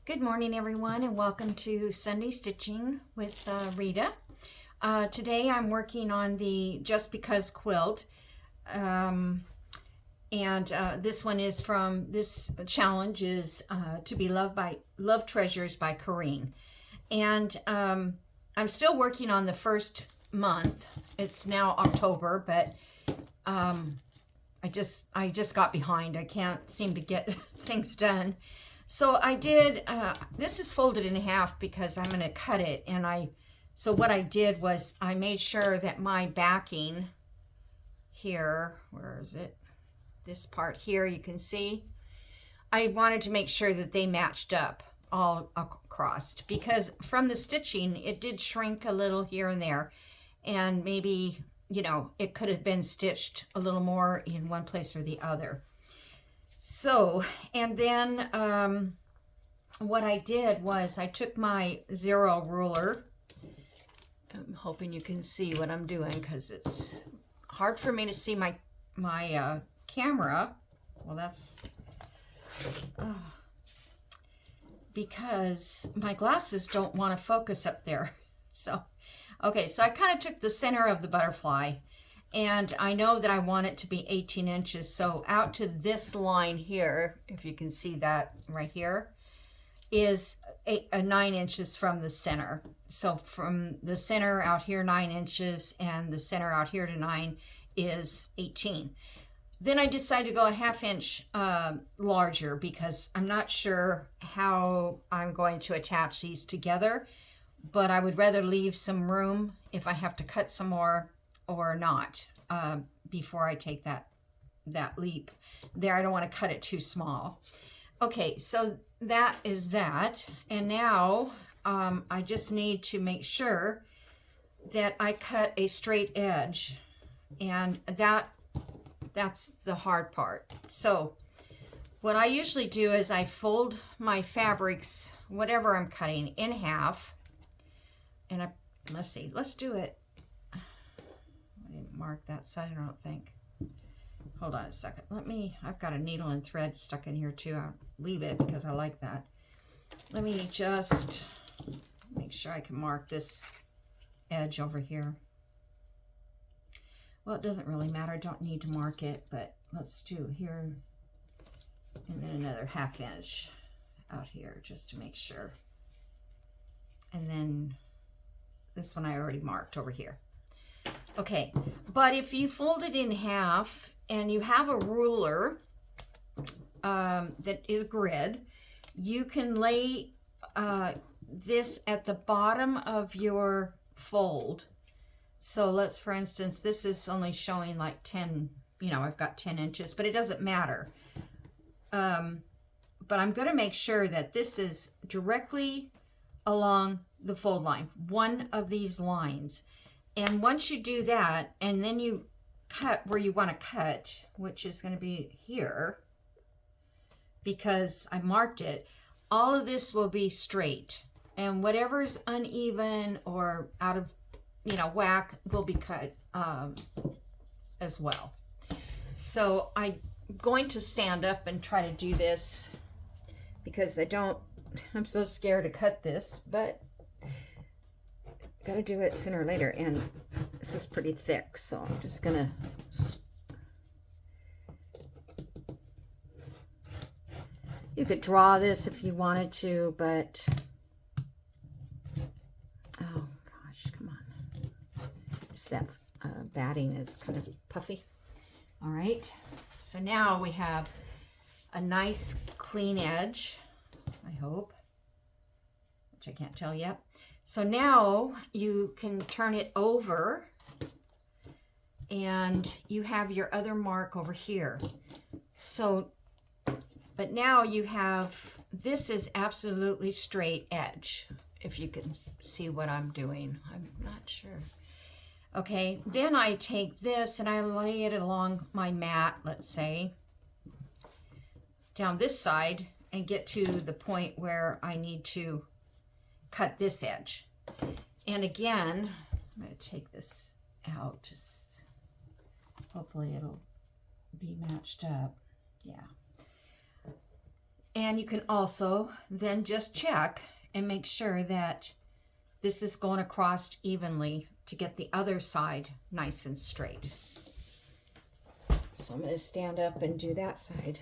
Good morning, everyone, and welcome to Sunday Stitching with Rita. Today I'm working on the Just Because quilt, and this one is from, this challenge is To Be Love Treasures by Corrine. And I'm still working on the first month. It's now October, but I just got behind. I can't seem to get things done. So I did, this is folded in half because I'm going to cut it. So what I did was I made sure that my backing here, where is it? This part here, you can see. I wanted to make sure that they matched up all across, because from the stitching, it did shrink a little here and there. And maybe, you know, it could have been stitched a little more in one place or the other. So, and then what I did was I took my 0 ruler. I'm hoping you can see what I'm doing because it's hard for me to see my camera. Well, that's because my glasses don't want to focus up there. So, okay, so I kind of took the center of the butterfly. And I know that I want it to be 18 inches. So out to this line here, if you can see that right here, is 9 inches from the center. So from the center out here, 9 inches, and the center out here to 9 is 18. Then I decided to go a 1/2 inch larger because I'm not sure how I'm going to attach these together, but I would rather leave some room if I have to cut some more or not before I take that leap there. I don't want to cut it too small. Okay, so that is that. And now I just need to make sure that I cut a straight edge, and that's the hard part. So what I usually do is I fold my fabrics, whatever I'm cutting, in half. And let's see, let's do it. I didn't mark that side, I don't think. Hold on a second. I've got a needle and thread stuck in here too. I'll leave it because I like that. Let me just make sure I can mark this edge over here. Well, it doesn't really matter. I don't need to mark it, but let's do here. And then another 1/2 inch out here just to make sure. And then this one I already marked over here. Okay, but if you fold it in half and you have a ruler that is grid, you can lay this at the bottom of your fold. So let's, for instance, this is only showing like 10, you know, I've got 10 inches, but it doesn't matter. But I'm going to make sure that this is directly along the fold line, one of these lines. And once you do that, and then you cut where you want to cut, which is going to be here, because I marked it, all of this will be straight. And whatever's uneven or out of, you know, whack will be cut as well. So I'm going to stand up and try to do this because I'm so scared to cut this, but got to do it sooner or later, and this is pretty thick, so I'm just gonna you could draw this if you wanted to, but oh gosh, come on, that batting is kind of puffy. All right, so now we have a nice clean edge, I hope, which I can't tell yet. So now you can turn it over and you have your other mark over here. So, but now you have, this is absolutely straight edge, if you can see what I'm doing. I'm not sure. Okay, then I take this and I lay it along my mat, let's say, down this side, and get to the point where I need to cut this edge. And again, I'm going to take this out, just hopefully it'll be matched up. Yeah. And you can also then just check and make sure that this is going across evenly to get the other side nice and straight. So I'm going to stand up and do that side.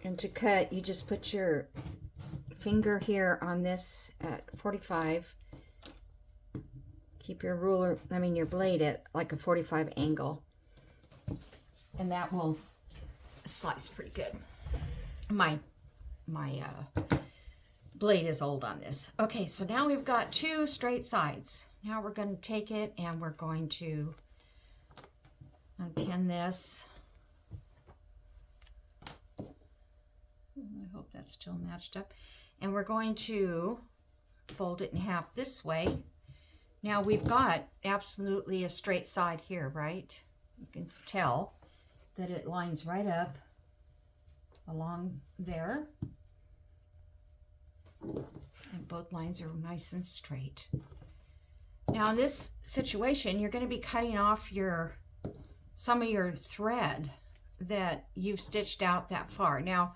And to cut, you just put your finger here on this at 45. Keep your ruler, your blade at like a 45 angle. And that will slice pretty good. My blade is old on this. Okay, so now we've got two straight sides. Now we're going to take it and we're going to unpin this. I hope that's still matched up. And we're going to fold it in half this way. Now we've got absolutely a straight side here, right? You can tell that it lines right up along there. And both lines are nice and straight. Now in this situation, you're going to be cutting off some of your thread that you've stitched out that far. Now,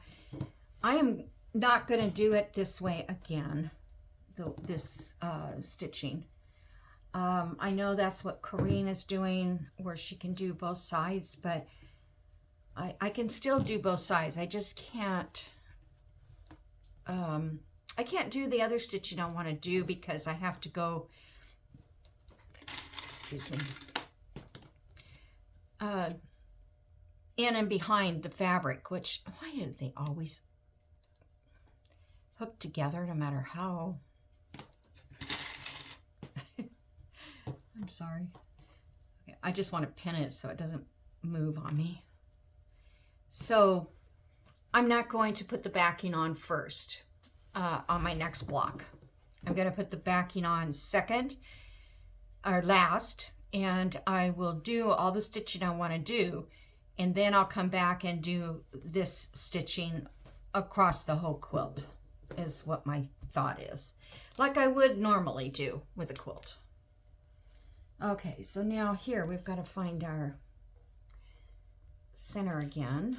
I am not going to do it this way again, this stitching. I know that's what Corrine is doing, where she can do both sides, but I can still do both sides. I just can't, I can't do the other stitching I want to do because I have to go, excuse me, in and behind the fabric, which, why do they always hook together no matter how? I'm sorry. Okay, I just want to pin it so it doesn't move on me. So I'm not going to put the backing on first on my next block. I'm going to put the backing on second or last, and I will do all the stitching I want to do, and then I'll come back and do this stitching across the whole quilt, is what my thought is, like I would normally do with a quilt. Okay, so now here we've got to find our center again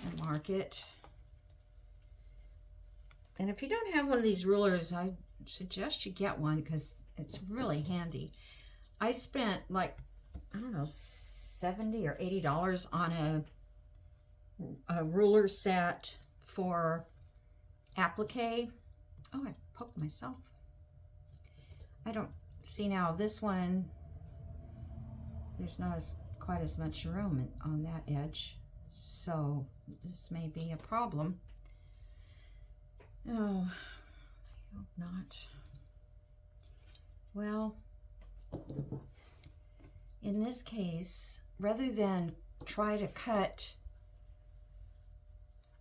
and mark it. And if you don't have one of these rulers, I suggest you get one because it's really handy. I spent like, I don't know, $70 or $80 on a ruler set for applique. Oh, I poked myself. I don't see now this one. There's not quite as much room on that edge, so this may be a problem. Oh, I hope not. Well, in this case, rather than try to cut,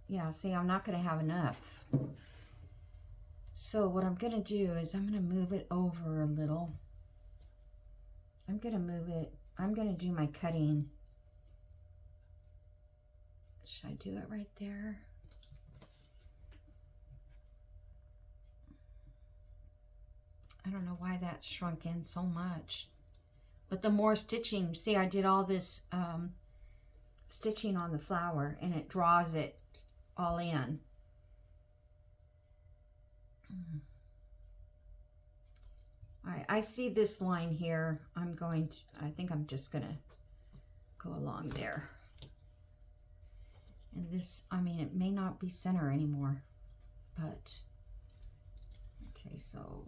yeah, see, I'm not going to have enough. So what I'm going to do is I'm going to move it over a little. I'm going to move it. I'm going to do my cutting. Should I do it right there? I don't know why that shrunk in so much. But the more stitching, see, I did all this stitching on the flower and it draws it all in. I see this line here. I think I'm just gonna go along there. And this, I mean, it may not be center anymore, but okay, so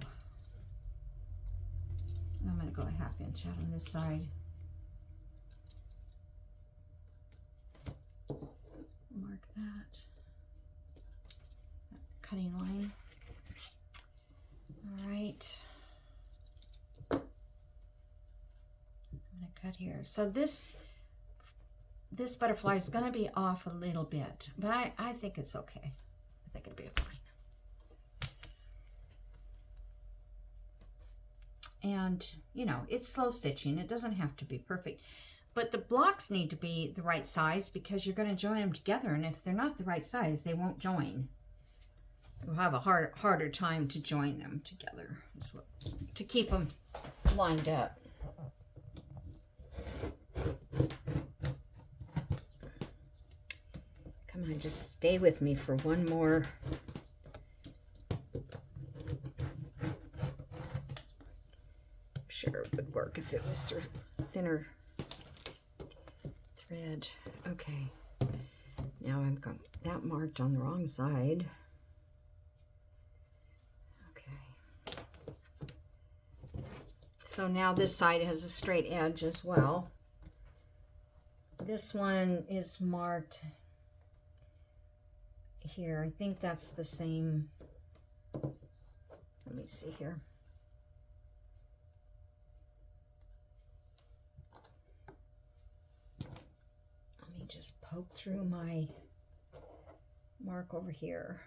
I'm gonna go a ½ inch out on this side. Mark that cutting line. All right. I'm gonna cut here. So this butterfly is gonna be off a little bit, but I think it's okay. I think it'll be fine. And, you know, it's slow stitching. It doesn't have to be perfect. But the blocks need to be the right size because you're going to join them together. And if they're not the right size, they won't join. you'll have a harder time to join them together, to keep them lined up. Come on, just stay with me for one more. I'm sure it would work if it was through thinner thread. Okay, now I've got that marked on the wrong side. Okay, so now this side has a straight edge as well. This one is marked here. I think that's the same. Let me see here. Let me just poke through my mark over here.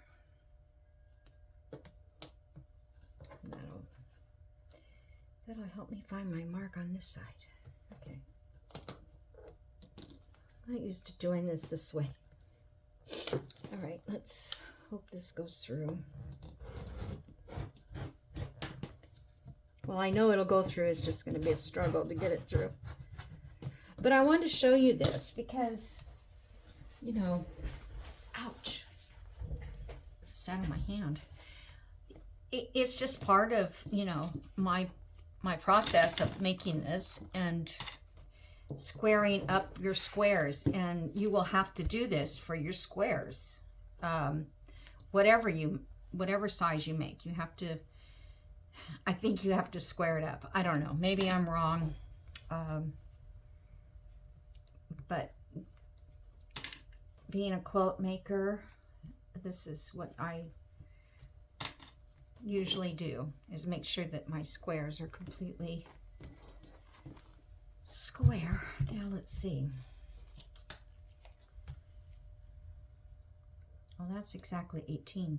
That'll help me find my mark on this side. Okay. I'm not used to doing this way. All right, let's hope this goes through. Well, I know it'll go through. It's just going to be a struggle to get it through. But I wanted to show you this because, you know, ouch, sat on my hand. It's just part of, you know, my process of making this and squaring up your squares, and you will have to do this for your squares. Whatever size you make, you have to, I think you have to square it up. I don't know, maybe I'm wrong, but being a quilt maker, this is what I usually do, is make sure that my squares are completely square. Now let's see. Well, that's exactly 18.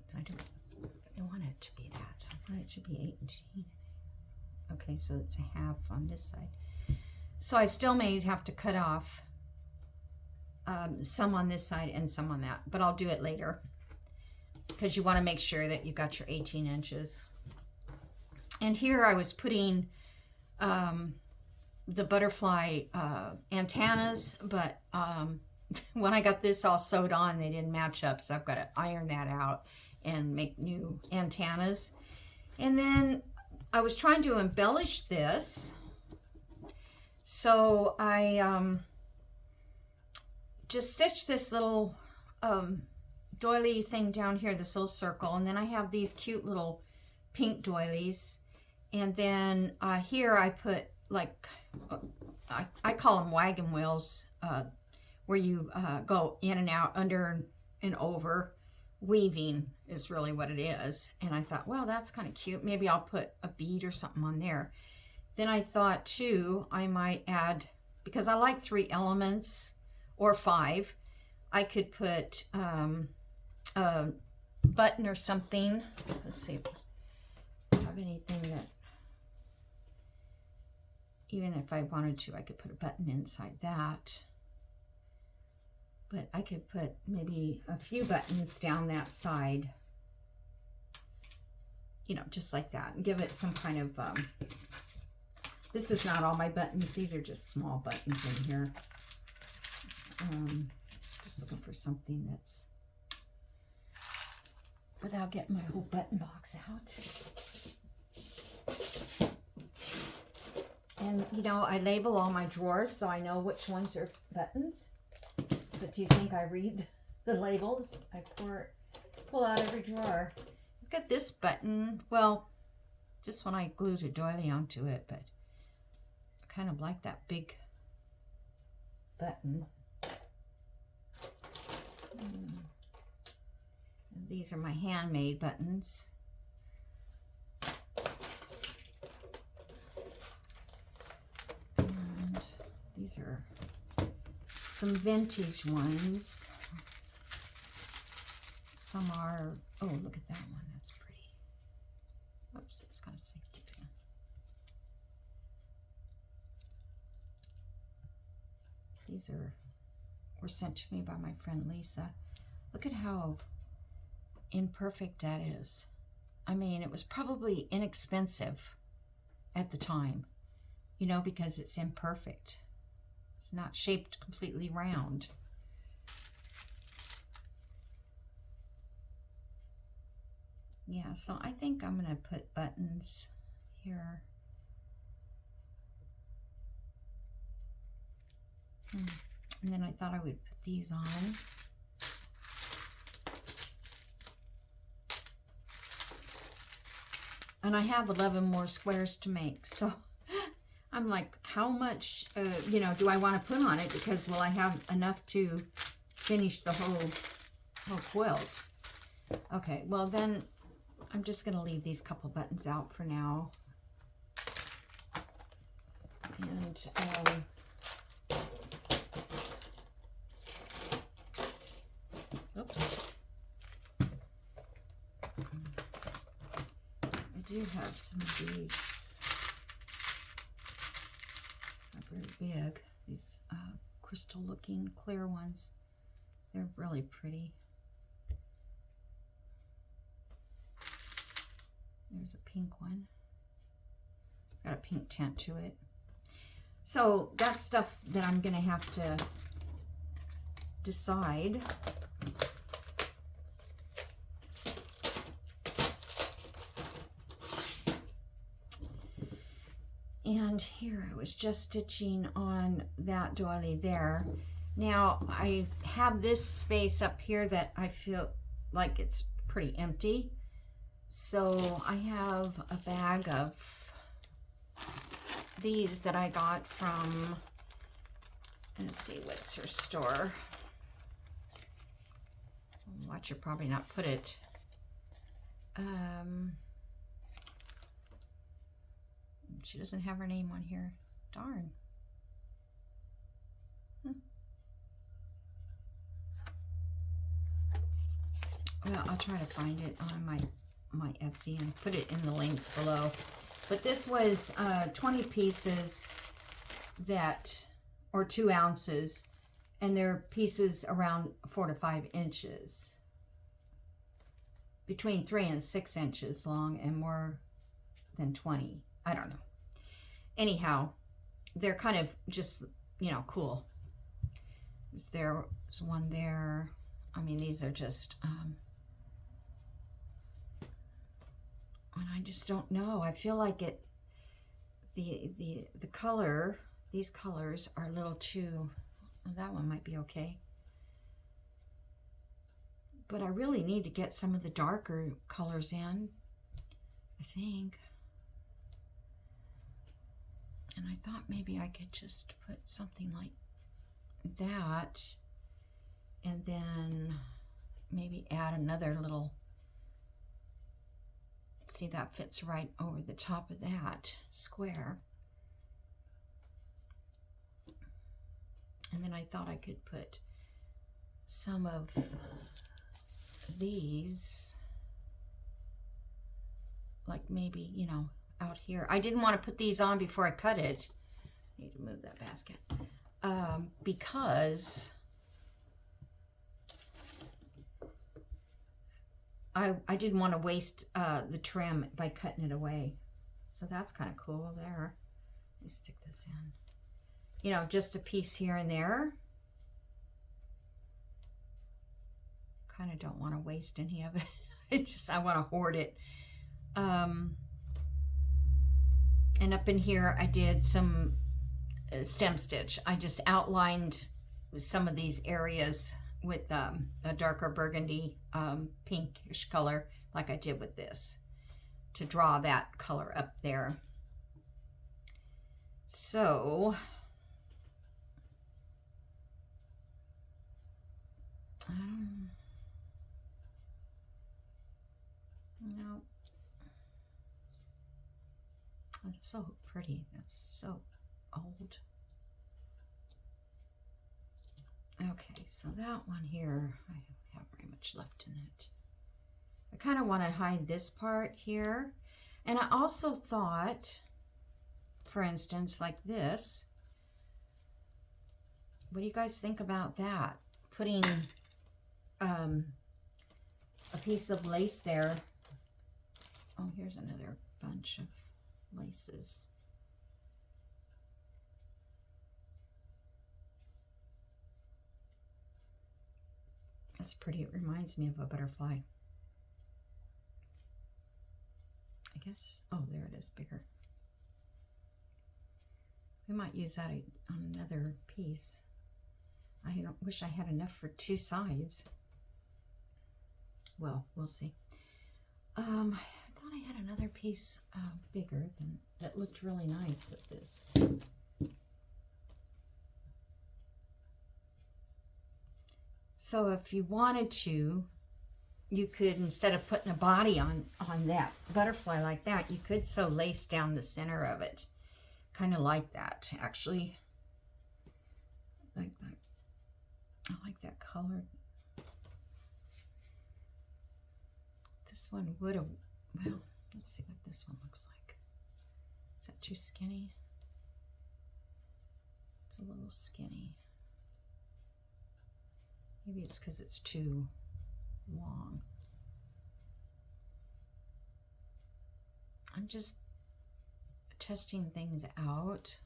So I don't want it to be that. I want it to be 18. Okay, so it's a half on this side. So I still may have to cut off some on this side and some on that, but I'll do it later because you want to make sure that you got your 18 inches. And here I was putting the butterfly antennas, but when I got this all sewed on, they didn't match up, so I've got to iron that out and make new antennas. And then I was trying to embellish this, so I just stitched this little doily thing down here, this little circle, and then I have these cute little pink doilies, and then here I put, like, I call them wagon wheels, where you go in and out, under and over. Weaving is really what it is. And I thought, well, that's kind of cute. Maybe I'll put a bead or something on there. Then I thought too, I might add, because I like 3 elements or 5, I could put a button or something. Let's see if I have anything that, even if I wanted to, I could put a button inside that. But I could put maybe a few buttons down that side, you know, just like that, and give it some kind of, this is not all my buttons, these are just small buttons in here. Just looking for something that's, without getting my whole button box out. And, you know, I label all my drawers so I know which ones are buttons. But do you think I read the labels? I pull out every drawer. I've got this button. Well, this one I glued a doily onto it, but I kind of like that big button. And these are my handmade buttons. And these are some vintage ones. Some are, oh, look at that one, that's pretty. Oops, it's got a safety pin. These were sent to me by my friend Lisa. Look at how imperfect that is. I mean, it was probably inexpensive at the time, you know, because it's imperfect. It's not shaped completely round. Yeah, so I think I'm going to put buttons here. And then I thought I would put these on. And I have 11 more squares to make, so I'm like, how much, you know, do I want to put on it? Because will I have enough to finish the whole quilt? Okay, well then I'm just going to leave these couple buttons out for now. And oops. I do have some of these. Not very big. These crystal looking clear ones. They're really pretty. There's a pink one. Got a pink tint to it. So that's stuff that I'm going to have to decide. And here I was just stitching on that doily there. Now I have this space up here that I feel like it's pretty empty. So I have a bag of these that I got from, let's see, what's her store? Watch her probably not put it. She doesn't have her name on here. Darn. Well, I'll try to find it on my Etsy and put it in the links below. But this was 20 pieces that, or 2 ounces, and they're pieces around 4 to 5 inches. Between 3 and 6 inches long and more than 20. I don't know. Anyhow, they're kind of just, you know, cool. There's one there. I mean, these are just, and I just don't know. I feel like it, the color, these colors are a little too, well, that one might be okay. But I really need to get some of the darker colors in, I think. And I thought maybe I could just put something like that and then maybe add another little, see, that fits right over the top of that square. And then I thought I could put some of these, like maybe, you know, out here. I didn't want to put these on before I cut it. I need to move that basket. Because I didn't want to waste the trim by cutting it away. So that's kind of cool there. Let me stick this in. You know, just a piece here and there. Kind of don't want to waste any of it. It's just, I want to hoard it. And up in here, I did some stem stitch. I just outlined some of these areas with a darker burgundy pinkish color, like I did with this, to draw that color up there. So, no. That's so pretty. That's so old. Okay, so that one here, I don't have very much left in it. I kind of want to hide this part here. And I also thought, for instance, like this. What do you guys think about that? Putting a piece of lace there. Oh, here's another bunch of laces. That's pretty. It reminds me of a butterfly. I guess, oh, there it is, bigger. We might use that on another piece. I wish I had enough for 2 sides. Well, we'll see. I thought I had another piece bigger than that looked really nice with this. So if you wanted to, you could, instead of putting a body on that butterfly like that, you could sew lace down the center of it. Kind of like that, actually. Like that. I like that color. This one would have, well, let's see what this one looks like. Is that too skinny? It's a little skinny. Maybe it's because it's too long. I'm just testing things out.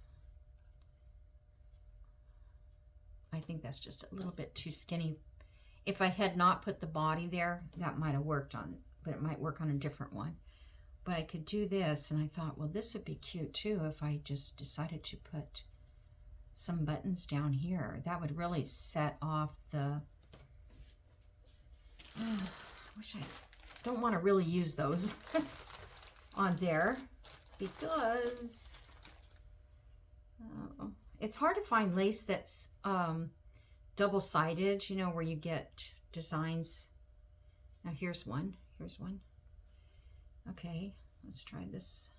I think that's just a little bit too skinny. If I had not put the body there, that might have worked on, but it might work on a different one. But I could do this, and I thought, well, this would be cute too if I just decided to put some buttons down here. That would really set off the, I don't want to really use those on there because it's hard to find lace that's double-sided, you know, where you get designs. Now here's one. Here's one. Okay, let's try this.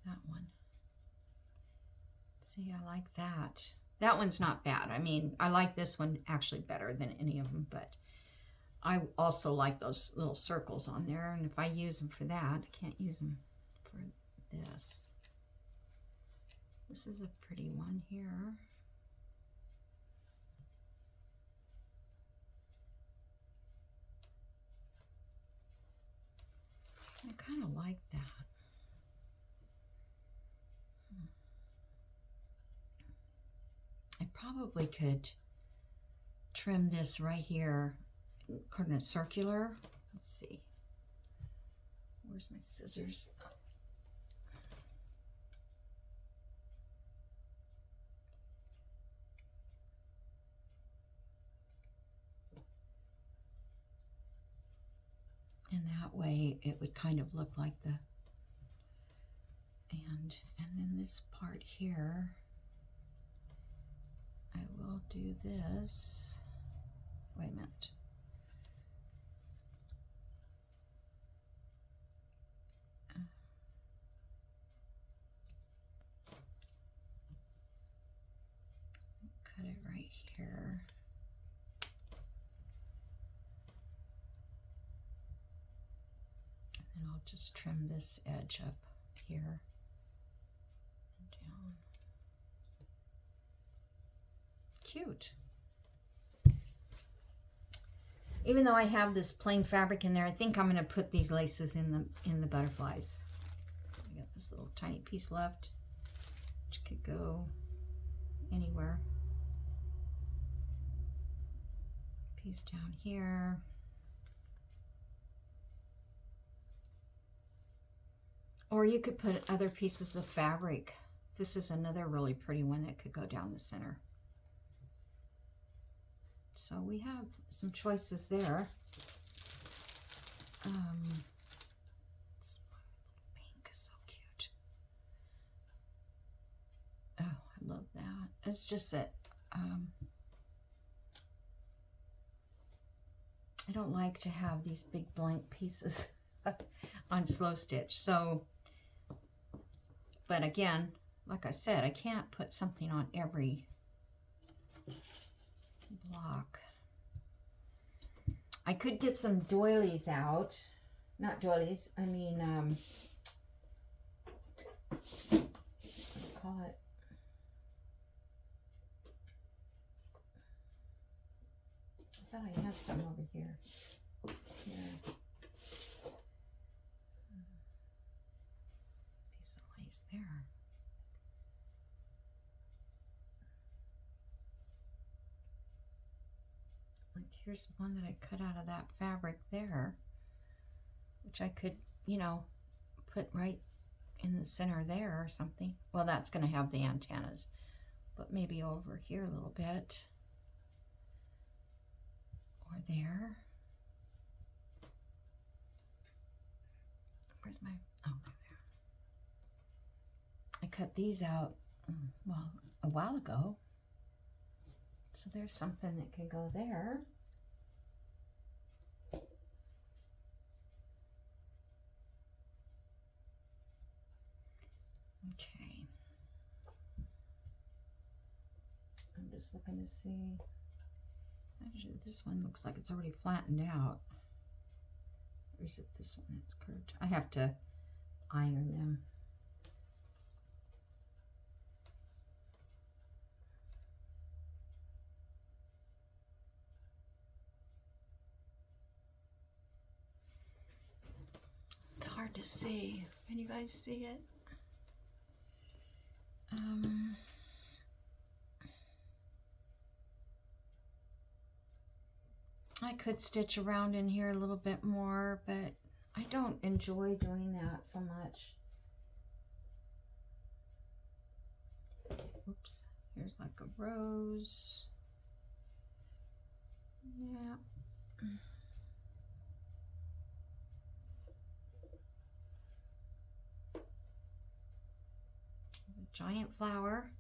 That one. See, I like that. That one's not bad. I mean, I like this one actually better than any of them, but I also like those little circles on there. And if I use them for that, I can't use them for this. This is a pretty one here. I kind of like that. I probably could trim this right here, kind of circular. Let's see. Where's my scissors? And that way it would kind of look like the, and then this part here, I will do this. Wait a minute. Cut it right here. And I'll just trim this edge up here and down. Cute. Even though I have this plain fabric in there, I think I'm going to put these laces in the butterflies. I got this little tiny piece left, which could go anywhere. Piece down here. Or you could put other pieces of fabric. This is another really pretty one that could go down the center. So we have some choices there. This pink is so cute. Oh, I love that. It's just that I don't like to have these big blank pieces on slow stitch. So, but again, like I said, I can't put something on every block. I could get some doilies out. Not doilies, I mean, what do you call it? thought I had some over here. Here. Piece of lace there. Like here's one that I cut out of that fabric there, which I could, you know, put right in the center there or something. Well, that's going to have the antennas, but maybe over here a little bit, or there. Where's my, oh, right there. I cut these out, well, a while ago. So there's something that could go there. Okay. I'm just looking to see. Actually, this one looks like it's already flattened out. Or is it this one that's curved? I have to iron them. It's hard to see. Can you guys see it? I could stitch around in here a little bit more, but I don't enjoy doing that so much. Oops, here's like a rose. Yeah. Giant flower.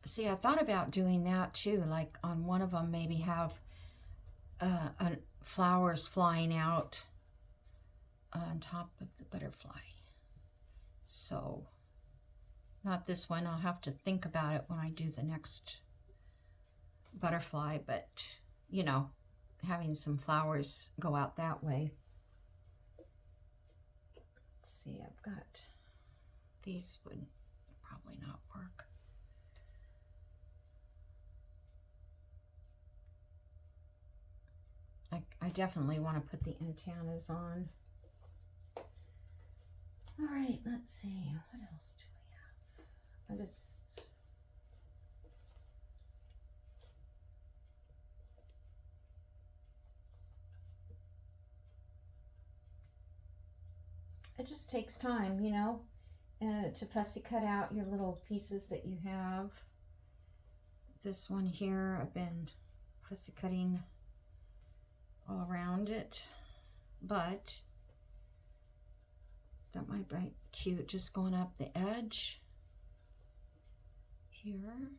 See, I thought about doing that too, like on one of them maybe have flowers flying out on top of the butterfly. So not this one, I'll have to think about it when I do the next butterfly, but you know, having some flowers go out that way. Let's see, I've got, these would probably not work. I definitely want to put the antennas on. All right, let's see. What else do we have? It just takes time, you know, to fussy cut out your little pieces that you have. This one here, I've been fussy cutting all around it, but that might be cute, just going up the edge here.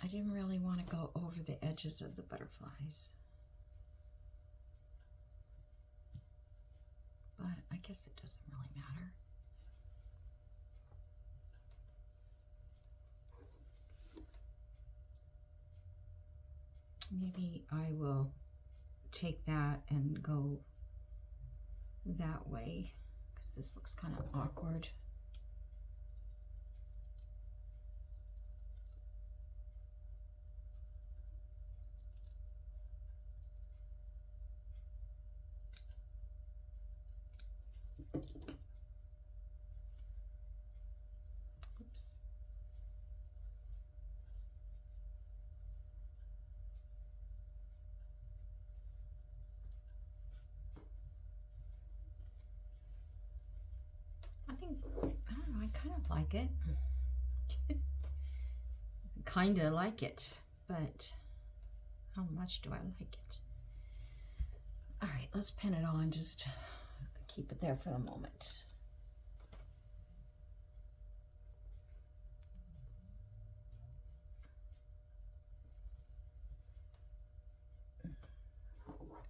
I didn't really want to go over the edges of the butterflies, but I guess it doesn't really matter. Maybe I will take that and go that way, because this looks kind of awkward. Oops. I think, I don't know, I kind of like it. Kind of like it, but how much do I like it? All right, let's pin it on, just keep it there for the moment.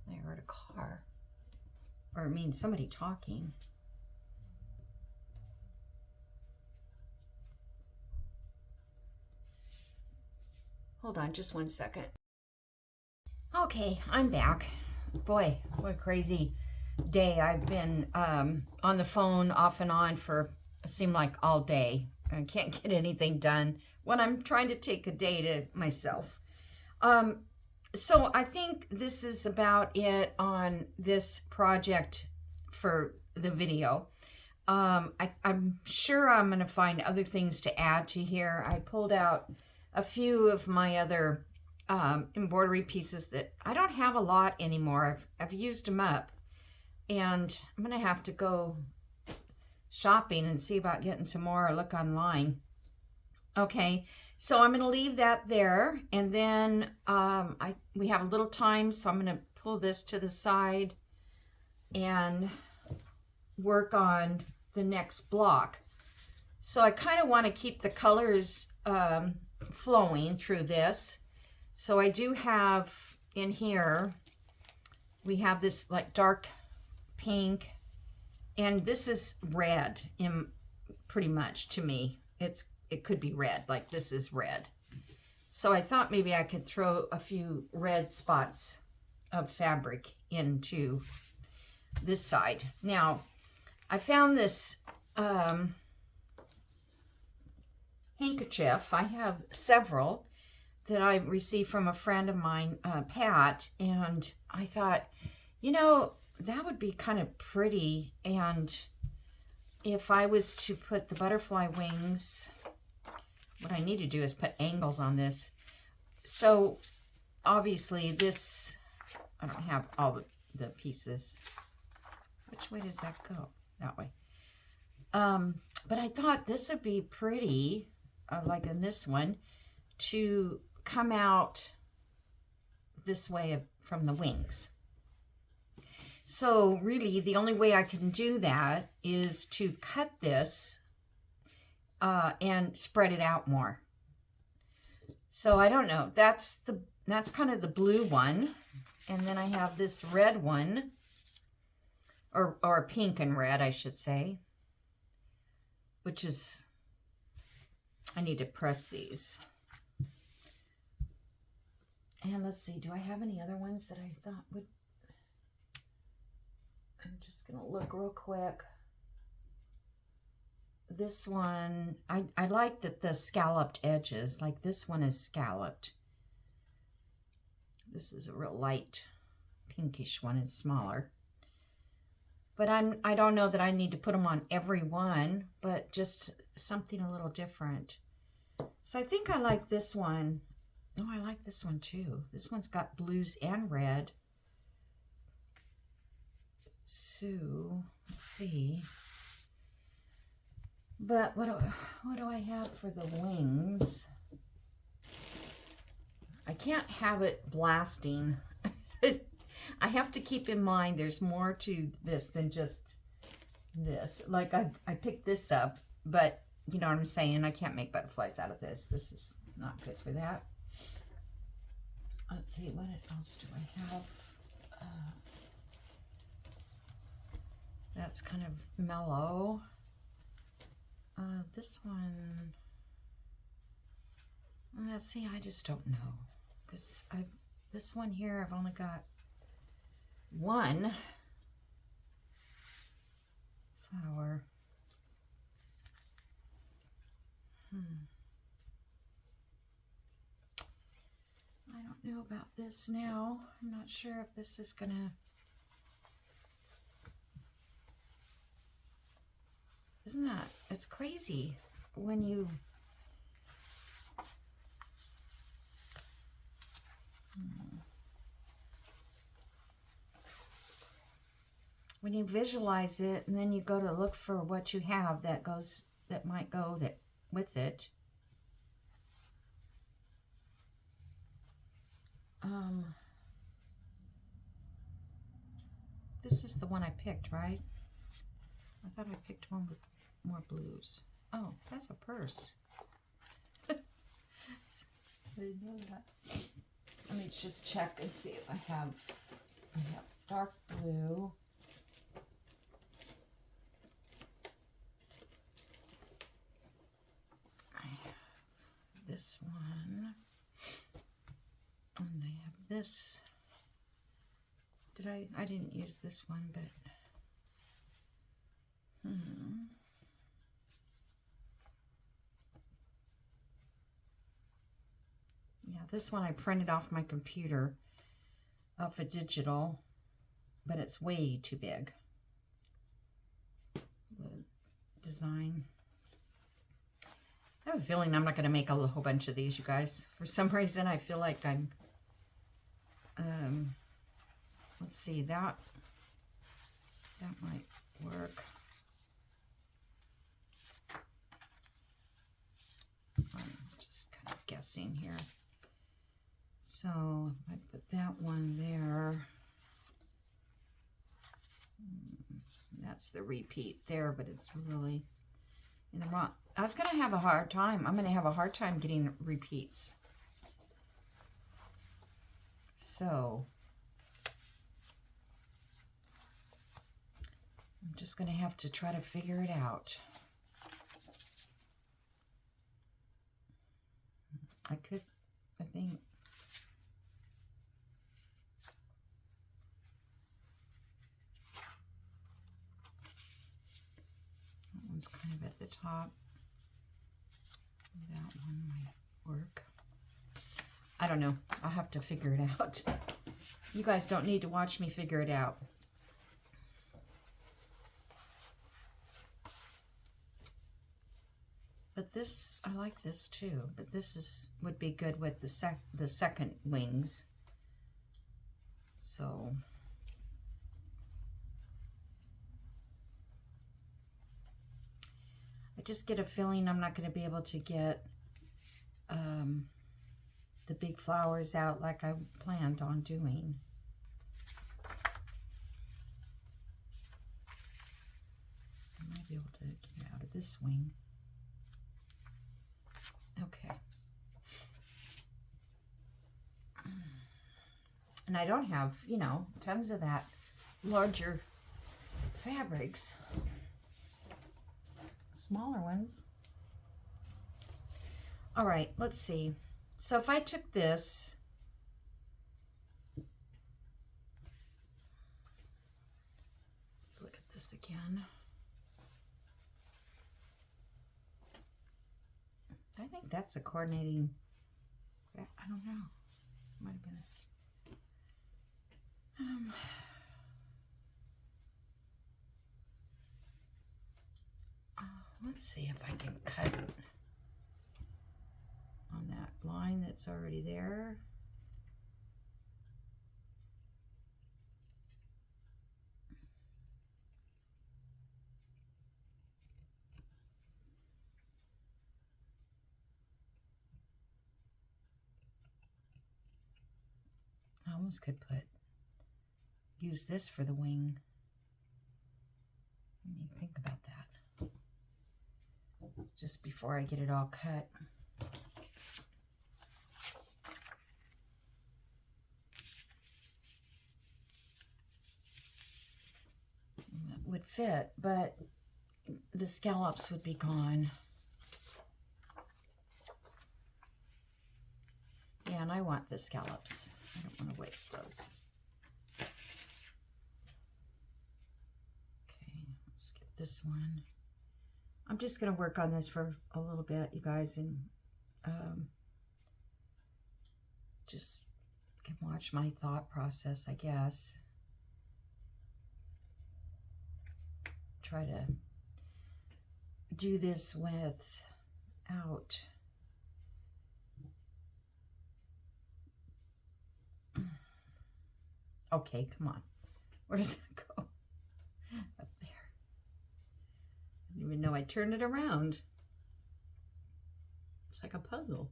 I heard a car, or I mean somebody talking. Hold on just one second. Okay, I'm back. Boy, what a crazy day. I've been on the phone off and on for, it seemed like all day. I can't get anything done when I'm trying to take a day to myself. So I think this is about it on this project for the video. I'm sure I'm going to find other things to add to here. I pulled out a few of my other embroidery pieces that I don't have a lot anymore. I've used them up, and I'm going to have to go shopping and see about getting some more or look online. Okay, so I'm going to leave that there, and then we have a little time, so I'm going to pull this to the side and work on the next block. So I kind of want to keep the colors flowing through this. So I do have in here, we have this like dark pink, and this is red in pretty much to me. It could be red, like this is red. So I thought maybe I could throw a few red spots of fabric into this side. Now, I found this handkerchief. I have several that I received from a friend of mine, Pat, and I thought, you know, that would be kind of pretty. And if I was to put the butterfly wings, what I need to do is put angles on this. So obviously this, I don't have all the pieces. Which way does that go? That way. But I thought this would be pretty, like in this one, to come out this way from the wings. So really the only way I can do that is to cut this and spread it out more. So I don't know, that's kind of the blue one. And then I have this red one, or pink and red, I should say, which is, I need to press these. And let's see, do I have any other ones that I thought would, I'm just gonna look real quick. This one, I like that the scalloped edges, like this one is scalloped. This is a real light pinkish one, it's smaller. But I don't know that I need to put them on every one, but just something a little different. So I think I like this one. Oh, I like this one too. This one's got blues and red. So, let's see. But what do I have for the wings? I can't have it blasting. I have to keep in mind there's more to this than just this. Like I picked this up, but you know what I'm saying? I can't make butterflies out of this. This is not good for that. Let's see, what else do I have? That's kind of mellow. This one, let's see, I just don't know. Because this one here, I've only got one flower. I don't know about this now. I'm not sure if this is gonna, isn't that, it's crazy when you, when you visualize it and then you go to look for what you have that might go with it. This is the one I picked, right? I thought I picked one with more blues. Oh, that's a purse. I didn't know that. Let me just check and see if I have dark blue. I have this one. And I have this. I didn't use this one, but Yeah, this one I printed off my computer, off a digital, but it's way too big. The design. I have a feeling I'm not going to make a whole bunch of these, you guys. For some reason, I feel like I'm, let's see, that might work. I'm just kind of guessing here. So I put that one there. That's the repeat there, but it's really in the wrong. I was going to have a hard time. I'm going to have a hard time getting repeats. So I'm just going to have to try to figure it out. I think. That one's kind of at the top. That one might work. I don't know. I'll have to figure it out. You guys don't need to watch me figure it out. But this, I like this too. But this would be good with the second wings. So I just get a feeling I'm not going to be able to get the big flowers out like I planned on doing. I might be able to get out of this wing. Okay. And I don't have, you know, tons of that larger fabrics. Smaller ones. All right, let's see. So if I took this, look at this again. I think that's a coordinating, I don't know. Might have been let's see if I can cut on that line that's already there. I almost could use this for the wing. Let me think about that. Just before I get it all cut. That would fit, but the scallops would be gone. Yeah, and I want the scallops. I don't want to waste those. Okay, let's get this one. I'm just going to work on this for a little bit, you guys, and just can watch my thought process, I guess. Try to do this without okay, come on. Where does that go? Up there. I didn't even know I turned it around. It's like a puzzle.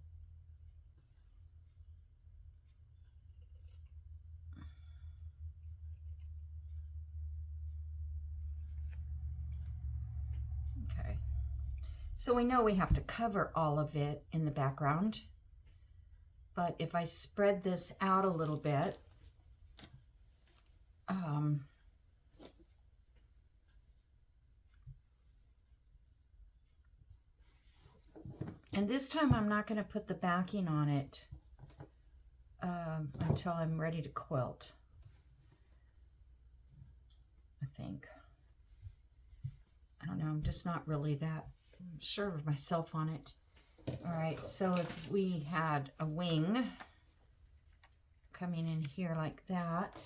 Okay. So we know we have to cover all of it in the background. But if I spread this out a little bit, and this time I'm not going to put the backing on it until I'm ready to quilt, I think. I don't know, I'm just not really that sure of myself on it. All right, so if we had a wing coming in here like that,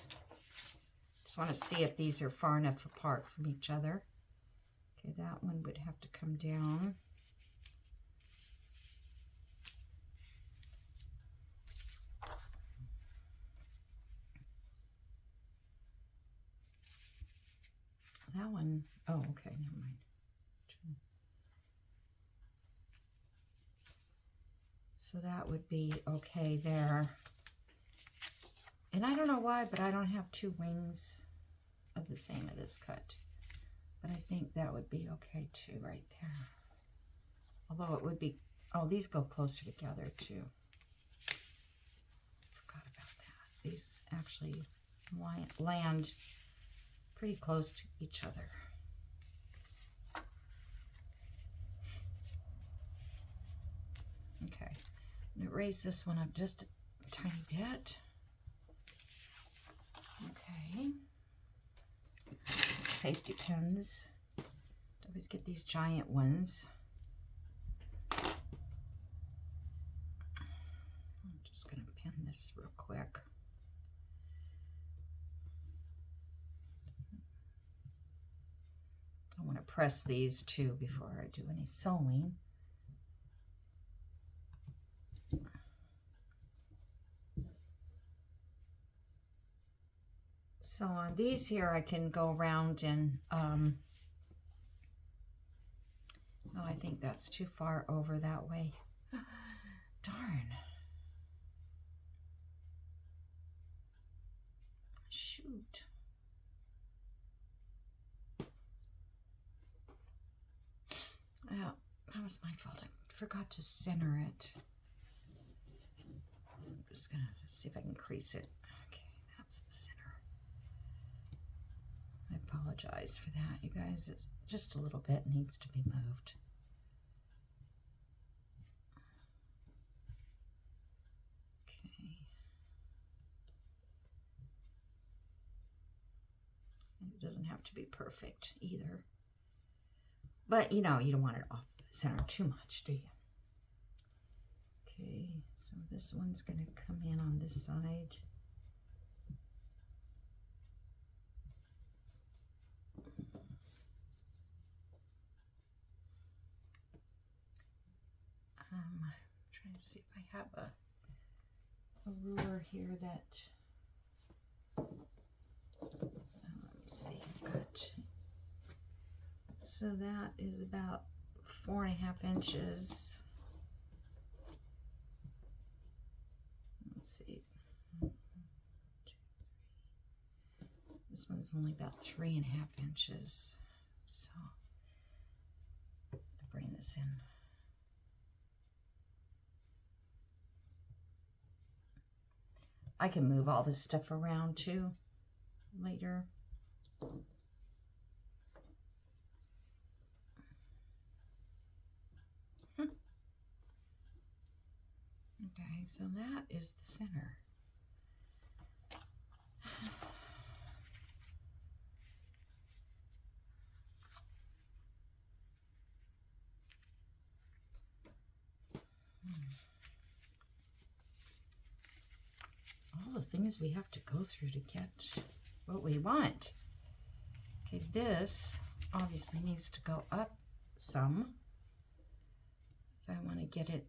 just want to see if these are far enough apart from each other. Okay, that one would have to come down. That one, oh, okay, never mind. So that would be okay there. And I don't know why, but I don't have two wings of the same of this cut. But I think that would be okay too, right there. Although it would be, oh, these go closer together too. Forgot about that. These actually land pretty close to each other. Okay, I'm gonna raise this one up just a tiny bit. Okay. Safety pins. Always get these giant ones. I'm just gonna pin this real quick. I want to press these too before I do any sewing. So on these here, I can go around and, oh, I think that's too far over that way. Darn. Shoot. Oh, that was my fault. I forgot to center it. I'm just gonna see if I can crease it. Okay, that's the center. I apologize for that, you guys. It's just a little bit needs to be moved. Okay. And it doesn't have to be perfect either. But, you know, you don't want it off center too much, do you? Okay, so this one's going to come in on this side. I'm trying to see if I have a ruler here that, let's see, I've got, so that is about 4.5 inches. Let's see, this one's only about 3.5 inches, so I'll bring this in. I can move all this stuff around too later. Okay, so that is the center. All the things we have to go through to get what we want. Okay, this obviously needs to go up some if I want to get it,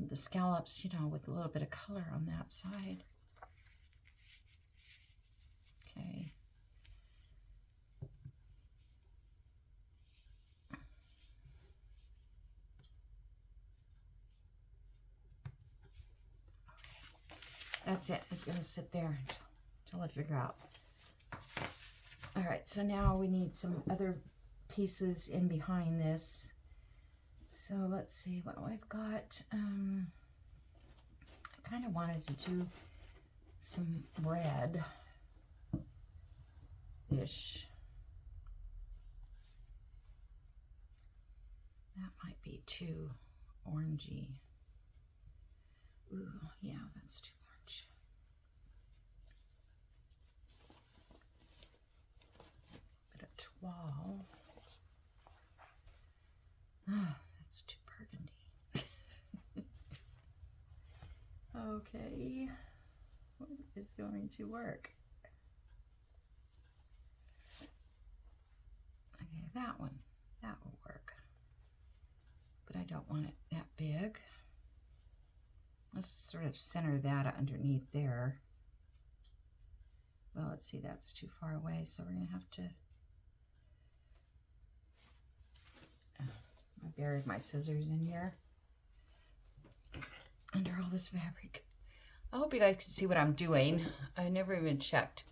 the scallops, you know, with a little bit of color on that side. Okay. That's it. It's going to sit there until I figure out. All right, so now we need some other pieces in behind this. So let's see what I've got. I kind of wanted to do some red-ish. That might be too orangey. Ooh, yeah, that's too much. wall. Oh, that's too burgundy. Okay, what is going to work? Okay, that one, that will work. But I don't want it that big. Let's sort of center that underneath there. Well, let's see, that's too far away, so we're gonna have to, I buried my scissors in here under all this fabric. I hope you guys can see what I'm doing. I never even checked.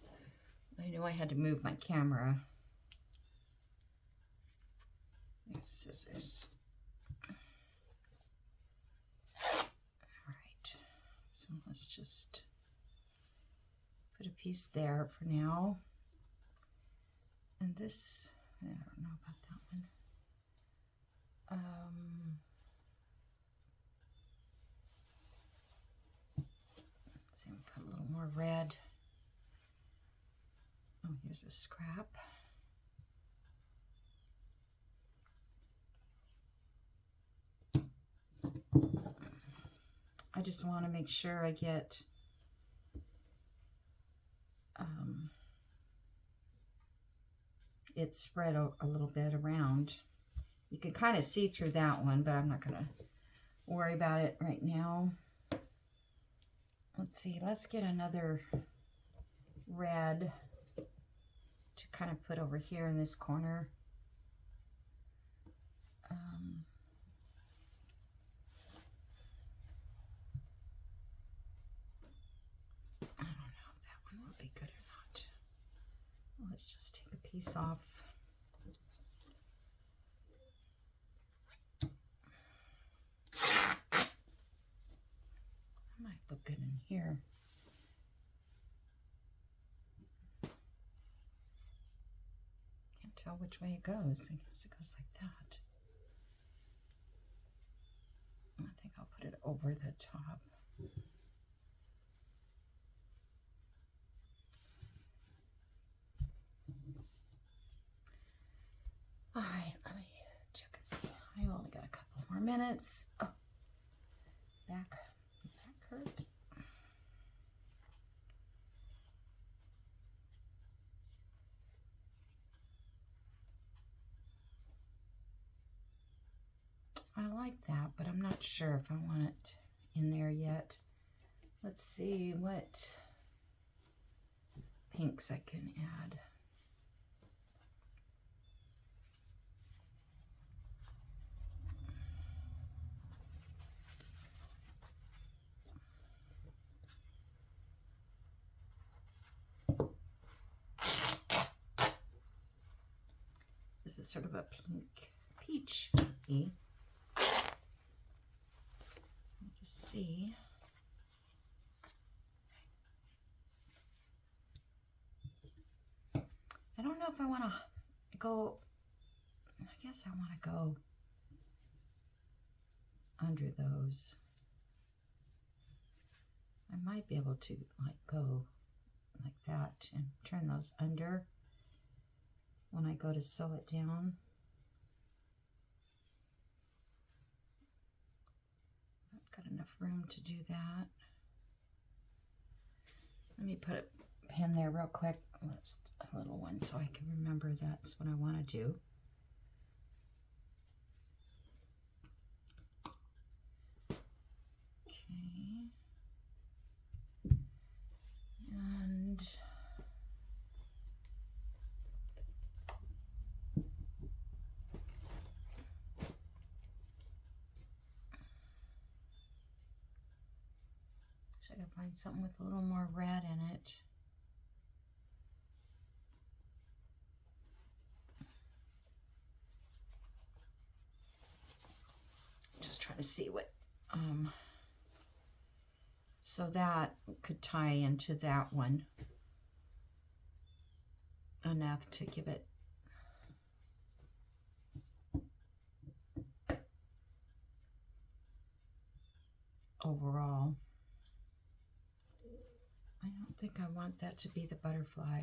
I knew I had to move my camera. There's scissors. All right, so let's just put a piece there for now. And this, I don't know about that one. Let's see, I'll put a little more red. Oh, here's a scrap. I just want to make sure I get it spread a little bit around. You can kind of see through that one, but I'm not going to worry about it right now. Let's see, let's get another red to kind of put over here in this corner. I don't know if that one will be good or not. Let's just take a piece off. That might look good in here. Can't tell which way it goes. I guess it goes like that. I think I'll put it over the top. All right, let me check and see. I only got a couple more minutes. Oh, back hurt. I like that, but I'm not sure if I want it in there yet. Let's see what pinks I can add. This is sort of a pink, peachy. Just see. I don't know if I want to go, I guess I want to go under those. I might be able to like go like that and turn those under when I go to sew it down. I've got enough room to do that. Let me put a pin there real quick. Let's a little one so I can remember that's what I want to do. Okay. And should I find something with a little more red in it? Just trying to see what so that could tie into that one enough to give it overall. I don't think I want that to be the butterfly.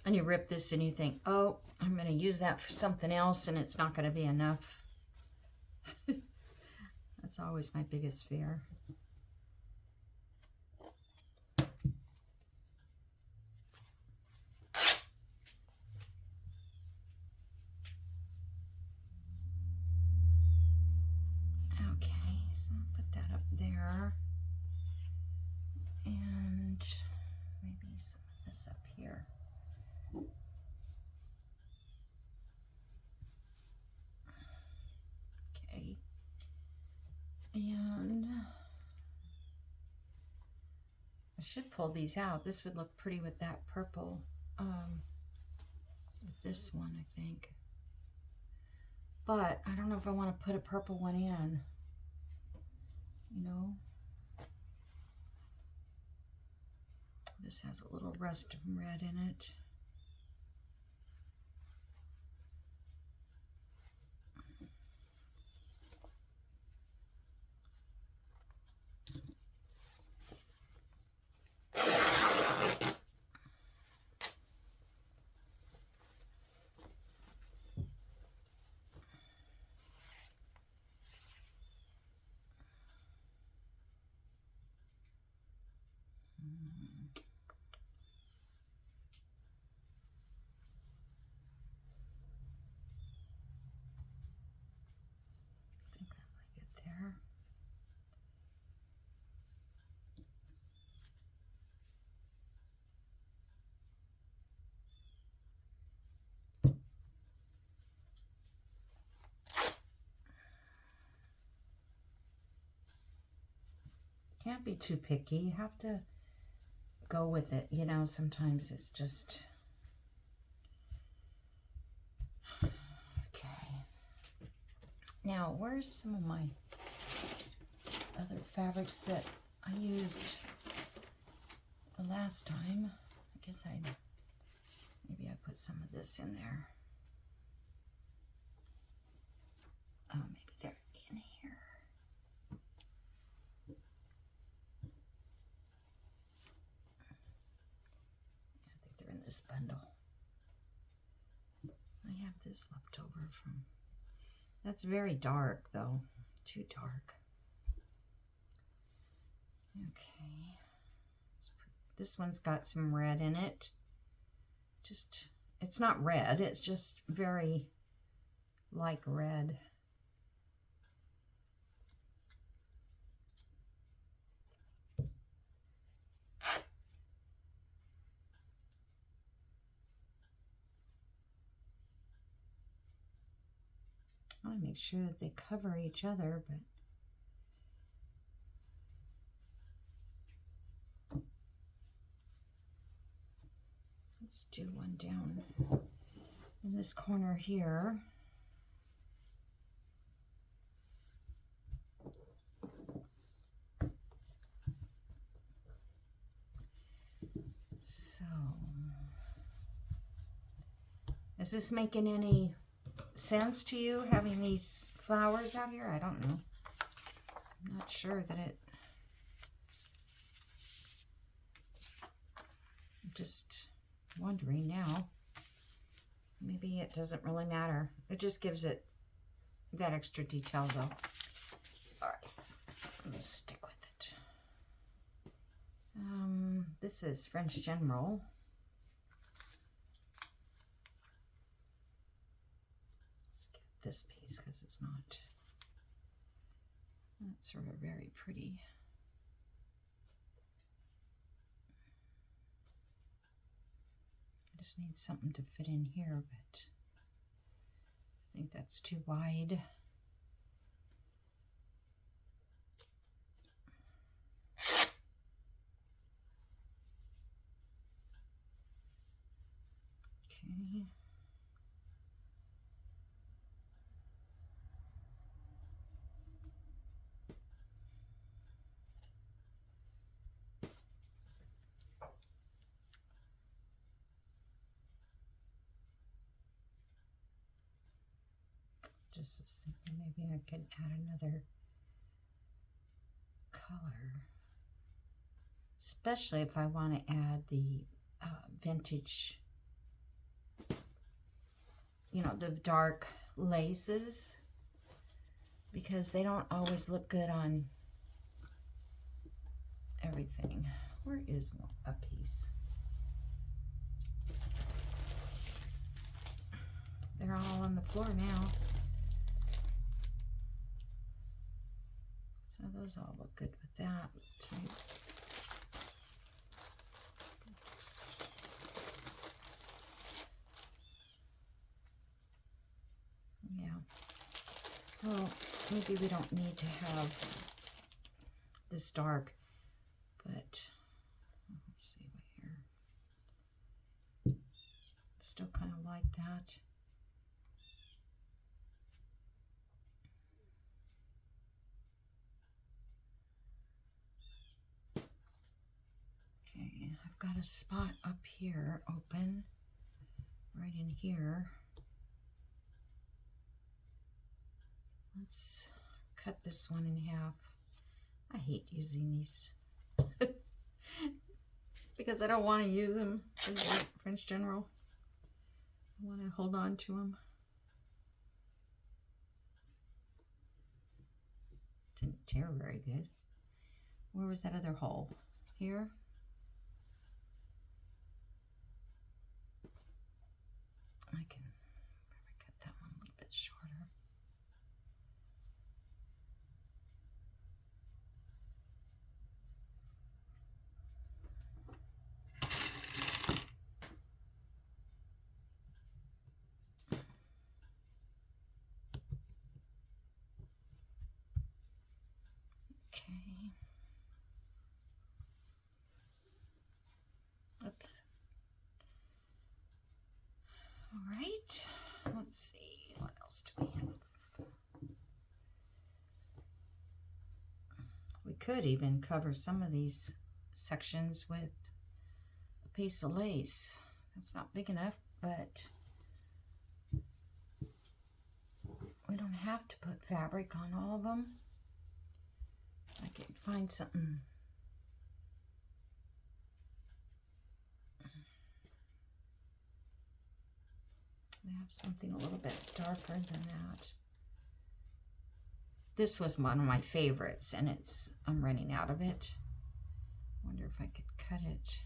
and you rip this and you think, oh, I'm going to use that for something else and it's not going to be enough. That's always my biggest fear. Okay, so I'll put that up there. And maybe some of this up here. Okay. And I should pull these out. This would look pretty with that purple. With this one, I think. But I don't know if I want to put a purple one in. You know? This has a little rust of red in it. I think I like it there. Can't be too picky. You have to go with it. You know, sometimes it's just... Okay. Now, where's some of my other fabrics that I used the last time? I guess maybe I put some of this in there. Oh, maybe they're in here. I think they're in this bundle. I have this left over from... That's very dark, though. Too dark. Okay. This one's got some red in it. Just, it's not red. It's just very like red. I want to make sure that they cover each other, but let's do one down in this corner here. So, is this making any sense to you, having these flowers out here? I don't know. I'm not sure that it... I'm just wondering now. Maybe it doesn't really matter. It just gives it that extra detail, though. All right, let's stick with it. This is French General. This piece because it's not sort of very pretty. I just need something to fit in here, but I think that's too wide. Okay. Just was thinking maybe I could add another color, especially if I want to add the vintage you know, the dark laces, because they don't always look good on everything. Where is a piece? They're all on the floor now. So those all look good with that type. Yeah. So maybe we don't need to have this dark, but let's see what here. Still kind of like that. Okay, I've got a spot up here open, right in here. Let's cut this one in half. I hate using these because I don't want to use them as a French General. I want to hold on to them. Didn't tear very good. Where was that other hole? Here? I can probably cut that one a little bit shorter. Okay. Oops. All right. Let's see. What else do we have? We could even cover some of these sections with a piece of lace. That's not big enough, but we don't have to put fabric on all of them. I can find something. I have something a little bit darker than that. This was one of my favorites, and I'm running out of it. I wonder if I could cut it.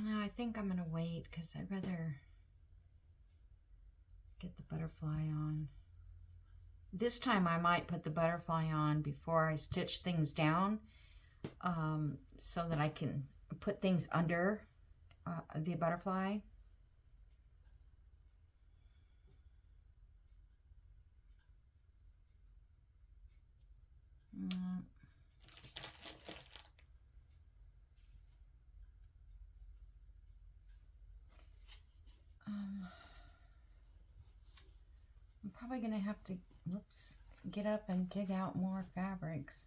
No, I think I'm gonna wait because I'd rather get the butterfly on. This time I might put the butterfly on before I stitch things down, so that I can put things under the butterfly. I'm probably gonna have to, whoops, get up and dig out more fabrics.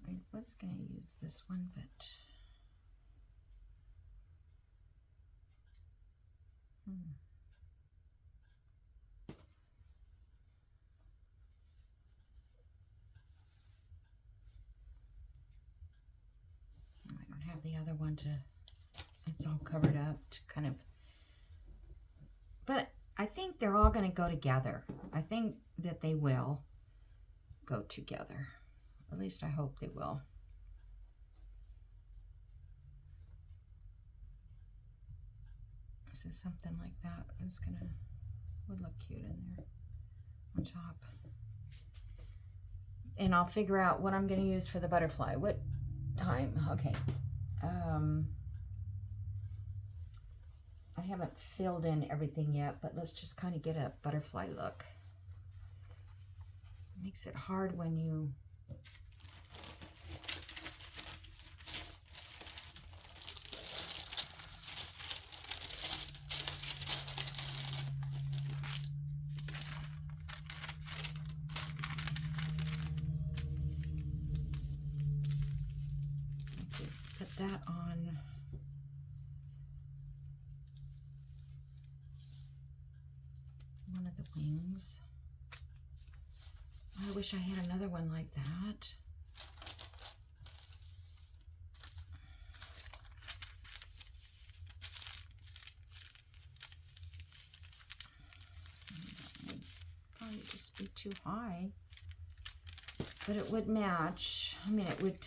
I was gonna use this one, but I don't have the other one to, it's all covered up to kind of, but I think they're all going to go together. I think that they will go together. At least I hope they will. This is something like that. It's gonna, would look cute in there on top. And I'll figure out what I'm going to use for the butterfly. What time? Okay. I haven't filled in everything yet, but let's just kind of get a butterfly look. It makes it hard when you put that on. One of the wings. I wish I had another one like that. too high, but it would match. I mean, it would.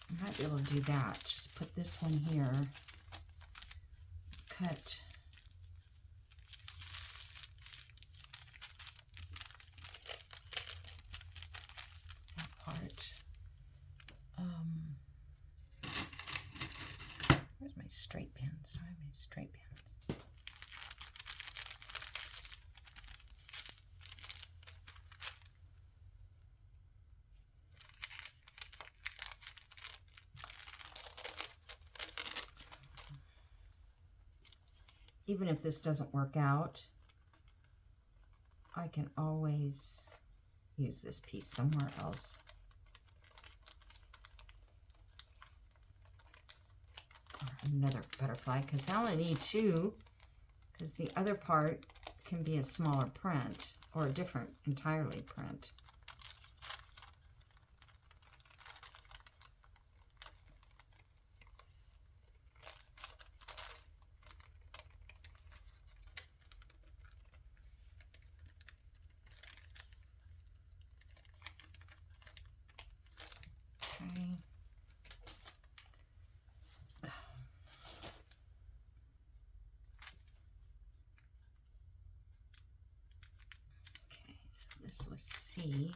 I might be able to do that. Just put this one here, cut that part. Where's my straight pins? I have my straight pins. Even if this doesn't work out, I can always use this piece somewhere else. Or another butterfly, because I only need two, because the other part can be a smaller print or a different entirely print. This was C,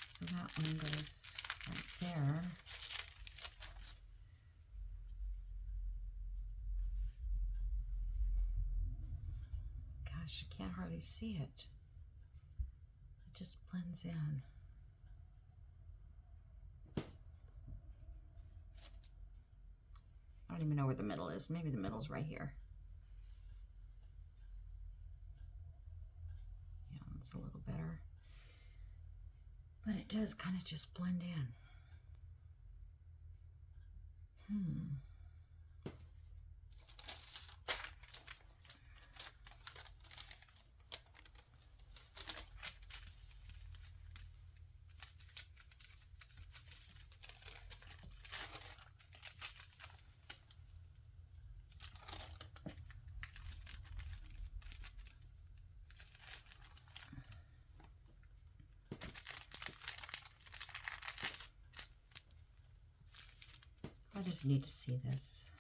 so that one goes right there. Gosh, you can't hardly see it. It just blends in. I don't even know where the middle is. Maybe the middle's right here. It's a little better, but it does kind of just blend in. I just need to see this.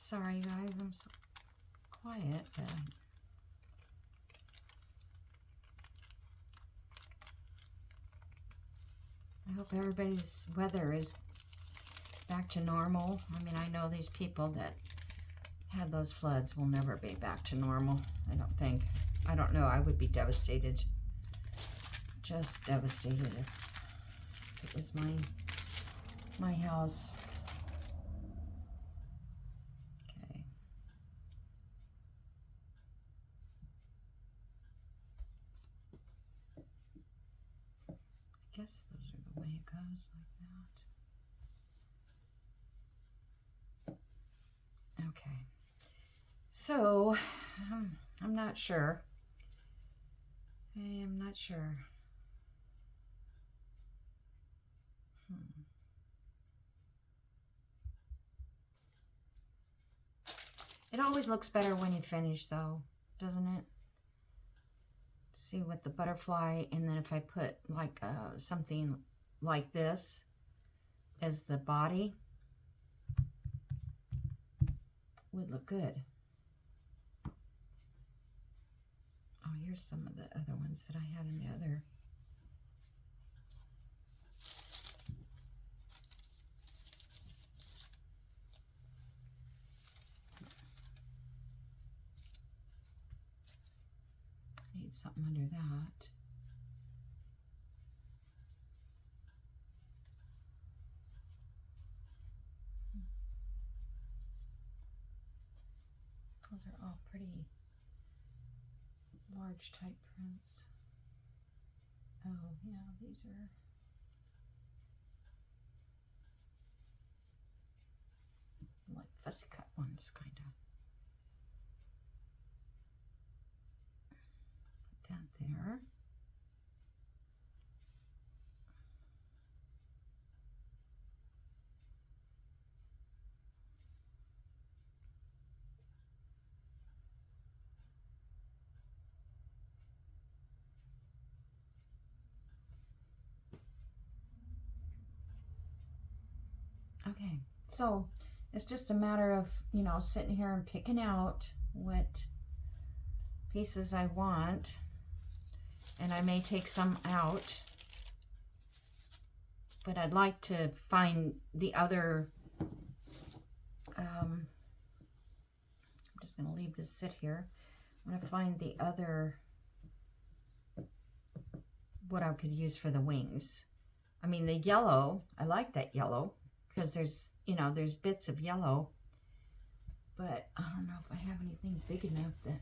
Sorry guys, I'm so quiet, but I hope everybody's weather is back to normal. I mean, I know these people that had those floods will never be back to normal, I don't think. I don't know, I would be devastated. Just devastated if it was my house. I guess those are the way it goes, like that. Okay, so I'm not sure. I am not sure. It always looks better when you finish, though, doesn't it? See, with the butterfly, and then if I put like something like this as the body, would look good. Oh, here's some of the other ones that I had in the other. need something under that. Those are all pretty large type prints. Oh yeah, these are like fussy cut ones, kind of. Put that there. Okay, so it's just a matter of, you know, sitting here and picking out what pieces I want, and I may take some out, but I'd like to find the other, I'm just going to leave this sit here. I'm going to find the other, what I could use for the wings. I mean, the yellow, I like that yellow, because there's, you know, there's bits of yellow, but I don't know if I have anything big enough that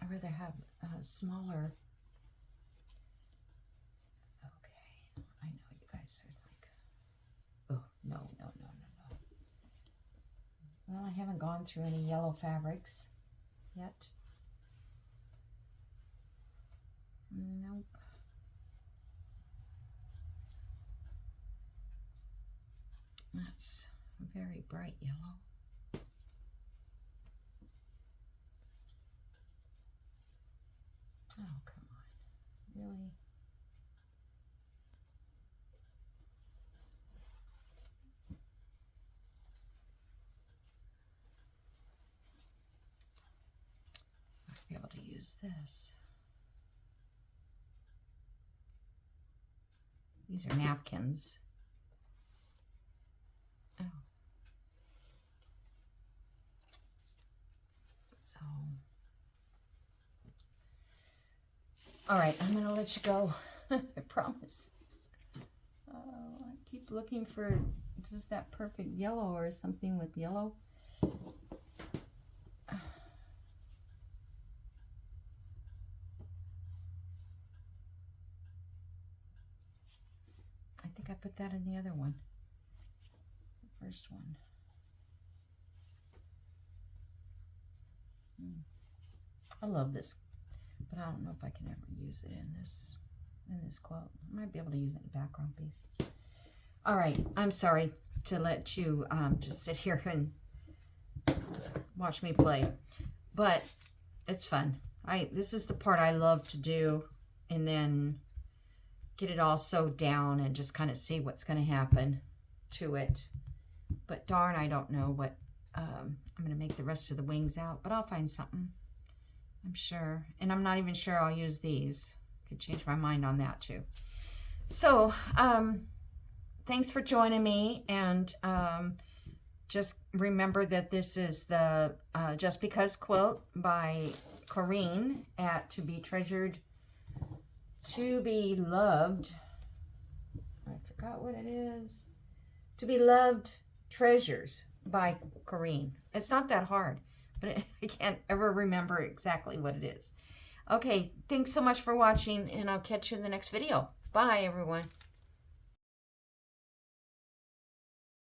I'd rather have a smaller. Okay, I know you guys are like, oh, no. Well, I haven't gone through any yellow fabrics yet. Nope. That's a very bright yellow. Oh, come on. Really? I'd be able to use this. These are napkins. Oh. So. All right, I'm going to let you go. I promise. I keep looking for just that perfect yellow or something with yellow. I think I put that in the other one. The first one. I love this, but I don't know if I can ever use it in this quilt. I might be able to use it in the background piece. All right, I'm sorry to let you just sit here and watch me play, but it's fun. This is the part I love to do, and then get it all sewed down and just kind of see what's going to happen to it. But darn, I don't know what I'm going to make the rest of the wings out, but I'll find something, I'm sure. And I'm not even sure I'll use these. Could change my mind on that too. So thanks for joining me, and just remember that this is the Just Because quilt by Corinne at To Be Treasured, To Be Loved. I forgot what it is. To Be Loved Treasures by Corinne. It's not that hard, but I can't ever remember exactly what it is. Okay, thanks so much for watching, and I'll catch you in the next video. Bye, everyone.